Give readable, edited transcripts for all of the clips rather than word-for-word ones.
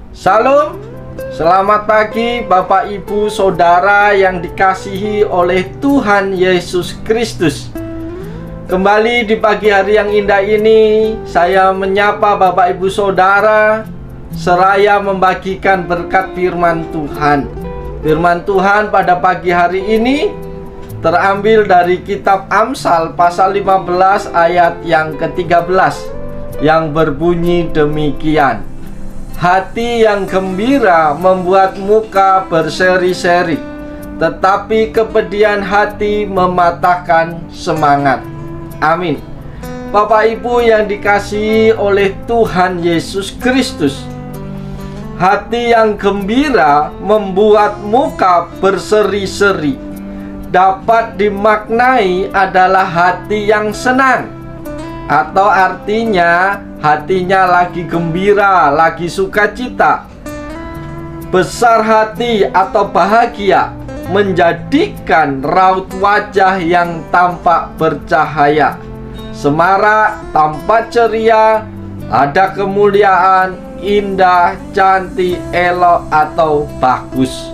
Salam, selamat pagi Bapak Ibu Saudara yang dikasihi oleh Tuhan Yesus Kristus. Kembali di pagi hari yang indah ini, saya menyapa Bapak Ibu Saudara seraya membagikan berkat firman Tuhan. Firman Tuhan pada pagi hari ini terambil dari kitab Amsal pasal 15 ayat yang ke-13 yang berbunyi demikian: hati yang gembira membuat muka berseri-seri, tetapi kepedihan hati mematahkan semangat. Amin. Bapak Ibu yang dikasihi oleh Tuhan Yesus Kristus, hati yang gembira membuat muka berseri-seri dapat dimaknai adalah hati yang senang, atau artinya hatinya lagi gembira, lagi sukacita. Besar hati atau bahagia menjadikan raut wajah yang tampak bercahaya, semarak, tampak ceria, ada kemuliaan, indah, cantik, elok, atau bagus.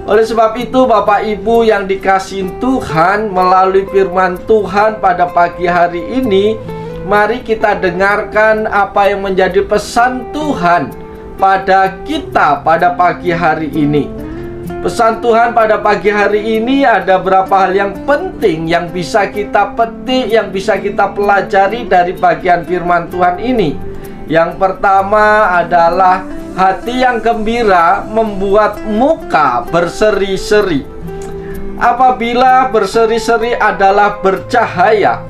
Oleh sebab itu Bapak Ibu yang dikasihi Tuhan, melalui firman Tuhan pada pagi hari ini, mari kita dengarkan apa yang menjadi pesan Tuhan pada kita pada pagi hari ini. Pesan Tuhan pada pagi hari ini ada beberapa hal yang penting yang bisa kita petik, yang bisa kita pelajari dari bagian firman Tuhan ini. Yang pertama adalah hati yang gembira membuat muka berseri-seri. Apabila berseri-seri adalah bercahaya,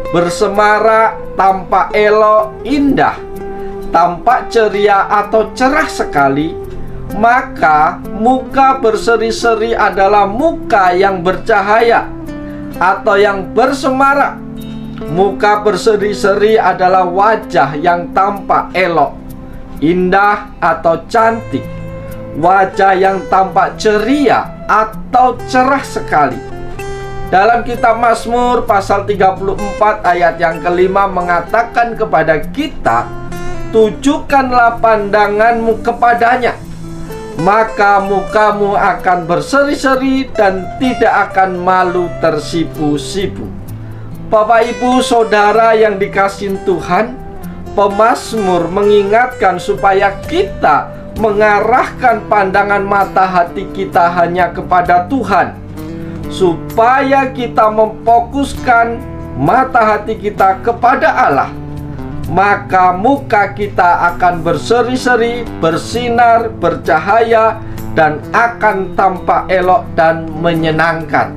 bersemarak, tampak elok, indah, tampak ceria atau cerah sekali, maka muka berseri-seri adalah muka yang bercahaya atau yang bersemarak. Muka berseri-seri adalah wajah yang tampak elok, indah atau cantik, wajah yang tampak ceria atau cerah sekali. Dalam kitab Mazmur pasal 34 ayat yang kelima mengatakan kepada kita, tujukanlah pandanganmu kepadanya, maka mukamu akan berseri-seri dan tidak akan malu tersipu-sipu. Bapak Ibu Saudara yang dikasihi Tuhan, pemazmur mengingatkan supaya kita mengarahkan pandangan mata hati kita hanya kepada Tuhan, supaya kita memfokuskan mata hati kita kepada Allah, maka muka kita akan berseri-seri, bersinar, bercahaya, dan akan tampak elok dan menyenangkan.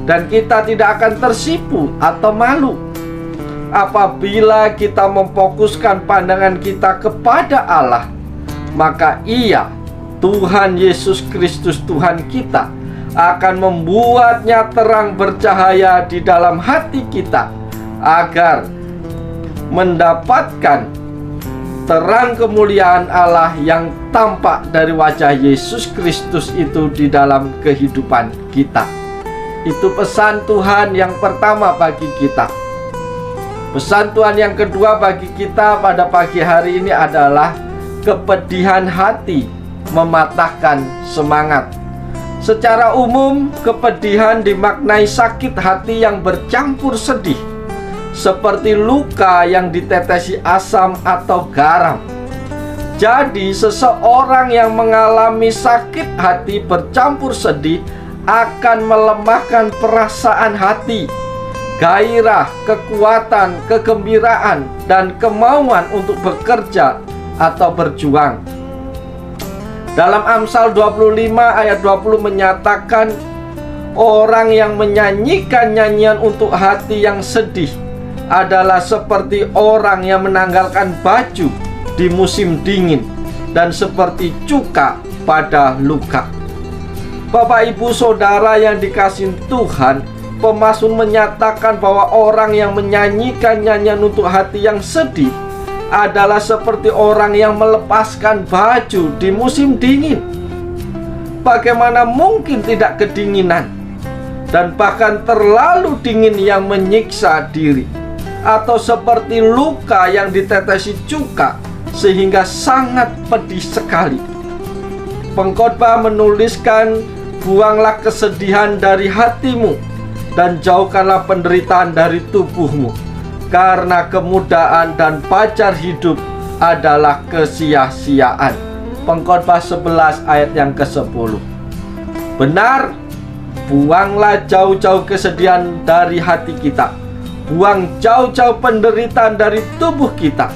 Dan kita tidak akan tersipu atau malu. Apabila kita memfokuskan pandangan kita kepada Allah, maka Ia, Tuhan Yesus Kristus Tuhan kita, akan membuatnya terang bercahaya di dalam hati kita, agar mendapatkan terang kemuliaan Allah yang tampak dari wajah Yesus Kristus itu di dalam kehidupan kita. Itu pesan Tuhan yang pertama bagi kita. Pesan Tuhan yang kedua bagi kita pada pagi hari ini adalah kepedihan hati mematahkan semangat. Secara umum, kepedihan dimaknai sakit hati yang bercampur sedih, seperti luka yang ditetesi asam atau garam. Jadi, seseorang yang mengalami sakit hati bercampur sedih akan melemahkan perasaan hati, gairah, kekuatan, kegembiraan, dan kemauan untuk bekerja atau berjuang. Dalam Amsal 25 ayat 20 menyatakan, orang yang menyanyikan nyanyian untuk hati yang sedih adalah seperti orang yang menanggalkan baju di musim dingin dan seperti cuka pada luka. Bapak Ibu Saudara yang dikasihi Tuhan, pemazmur menyatakan bahwa orang yang menyanyikan nyanyian untuk hati yang sedih adalah seperti orang yang melepaskan baju di musim dingin. Bagaimana mungkin tidak kedinginan, dan bahkan terlalu dingin yang menyiksa diri, atau seperti luka yang ditetesi cuka, sehingga sangat pedih sekali. Pengkhotbah menuliskan, buanglah kesedihan dari hatimu dan jauhkanlah penderitaan dari tubuhmu, karena kemudahan dan pacar hidup adalah kesia-siaan. Pengkhotbah 11 ayat yang ke-10. Benar, buanglah jauh-jauh kesedihan dari hati kita. Buang jauh-jauh penderitaan dari tubuh kita.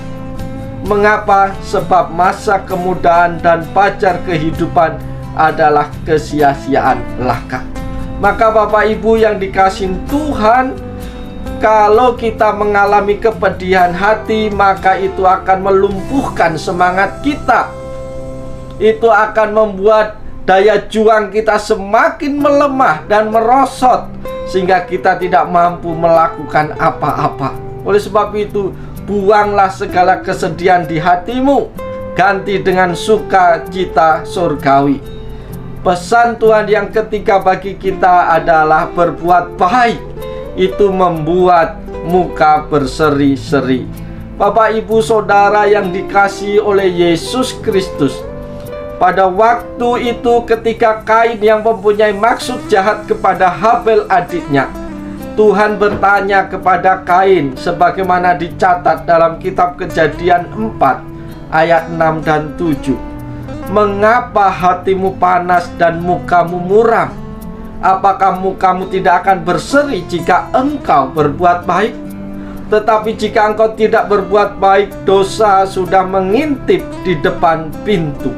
Mengapa? Sebab masa kemudahan dan pacar kehidupan adalah kesia-siaan belaka. Maka Bapak Ibu yang dikasihi Tuhan, kalau kita mengalami kepedihan hati, maka itu akan melumpuhkan semangat kita. Itu akan membuat daya juang kita semakin melemah dan merosot, sehingga kita tidak mampu melakukan apa-apa. Oleh sebab itu, buanglah segala kesedihan di hatimu, ganti dengan sukacita surgawi. Pesan Tuhan yang ketiga bagi kita adalah berbuat baik. Itu membuat muka berseri-seri. Bapak, Ibu, Saudara yang dikasihi oleh Yesus Kristus, pada waktu itu ketika Kain yang mempunyai maksud jahat kepada Habel adiknya, Tuhan bertanya kepada Kain sebagaimana dicatat dalam kitab Kejadian 4 ayat 6 dan 7. Mengapa hatimu panas dan mukamu muram? Apakah mukamu tidak akan berseri jika engkau berbuat baik? Tetapi jika engkau tidak berbuat baik, dosa sudah mengintip di depan pintu.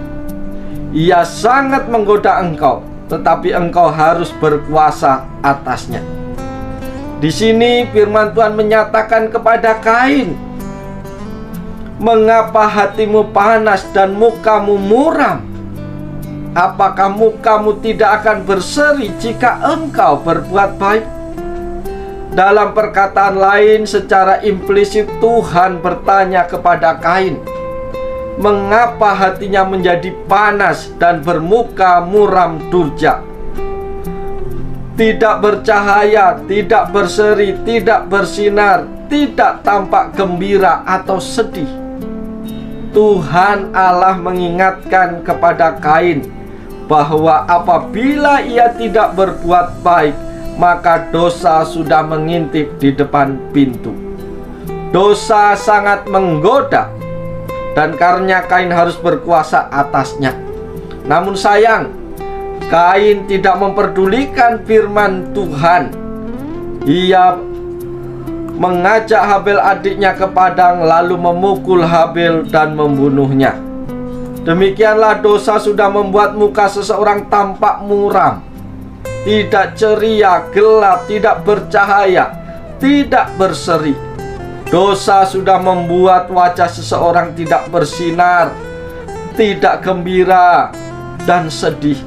Ia sangat menggoda engkau, tetapi engkau harus berkuasa atasnya. Di sini firman Tuhan menyatakan kepada Kain, mengapa hatimu panas dan mukamu muram? Apakah mukamu tidak akan berseri jika engkau berbuat baik? Dalam perkataan lain, secara implisit Tuhan bertanya kepada Kain, mengapa hatinya menjadi panas dan bermuka muram durja? Tidak bercahaya, tidak berseri, tidak bersinar, tidak tampak gembira atau sedih. Tuhan Allah mengingatkan kepada Kain bahwa apabila ia tidak berbuat baik, maka dosa sudah mengintip di depan pintu. Dosa sangat menggoda, dan karenanya Kain harus berkuasa atasnya. Namun sayang, Kain tidak memperdulikan firman Tuhan. Ia mengajak Habel adiknya ke padang, lalu memukul Habel dan membunuhnya. Demikianlah dosa sudah membuat muka seseorang tampak muram, tidak ceria, gelap, tidak bercahaya, tidak berseri. Dosa sudah membuat wajah seseorang tidak bersinar, tidak gembira, dan sedih.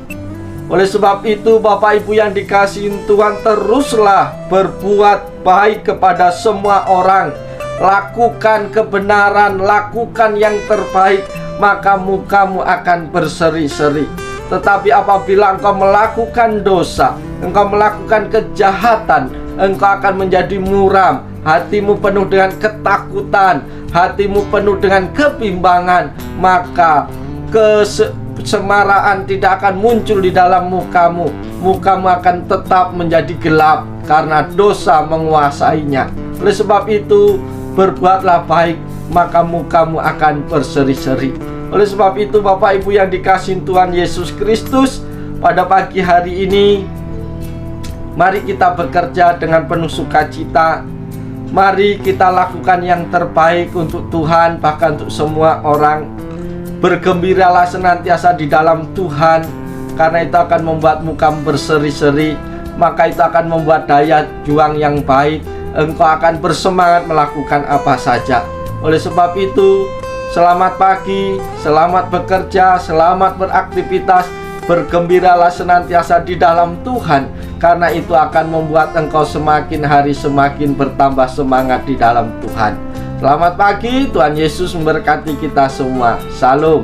Oleh sebab itu, Bapak Ibu yang dikasihi Tuhan, teruslah berbuat baik kepada semua orang. Lakukan kebenaran, lakukan yang terbaik, maka mukamu akan berseri-seri. Tetapi apabila engkau melakukan dosa, engkau melakukan kejahatan, engkau akan menjadi muram. Hatimu penuh dengan ketakutan, hatimu penuh dengan kebimbangan, maka kesemaraan tidak akan muncul di dalam mukamu. Mukamu akan tetap menjadi gelap karena dosa menguasainya. Oleh sebab itu, berbuatlah baik, maka mukamu akan berseri-seri. Oleh sebab itu, Bapak Ibu yang dikasihi Tuhan Yesus Kristus, pada pagi hari ini mari kita bekerja dengan penuh sukacita. Mari kita lakukan yang terbaik untuk Tuhan, bahkan untuk semua orang. Bergembiralah senantiasa di dalam Tuhan, karena itu akan membuat mukamu berseri-seri. Maka itu akan membuat daya juang yang baik. Engkau akan bersemangat melakukan apa saja. Oleh sebab itu, selamat pagi, selamat bekerja, selamat beraktivitas. Bergembiralah senantiasa di dalam Tuhan, karena itu akan membuat engkau semakin hari semakin bertambah semangat di dalam Tuhan. Selamat pagi, Tuhan Yesus memberkati kita semua. Salam.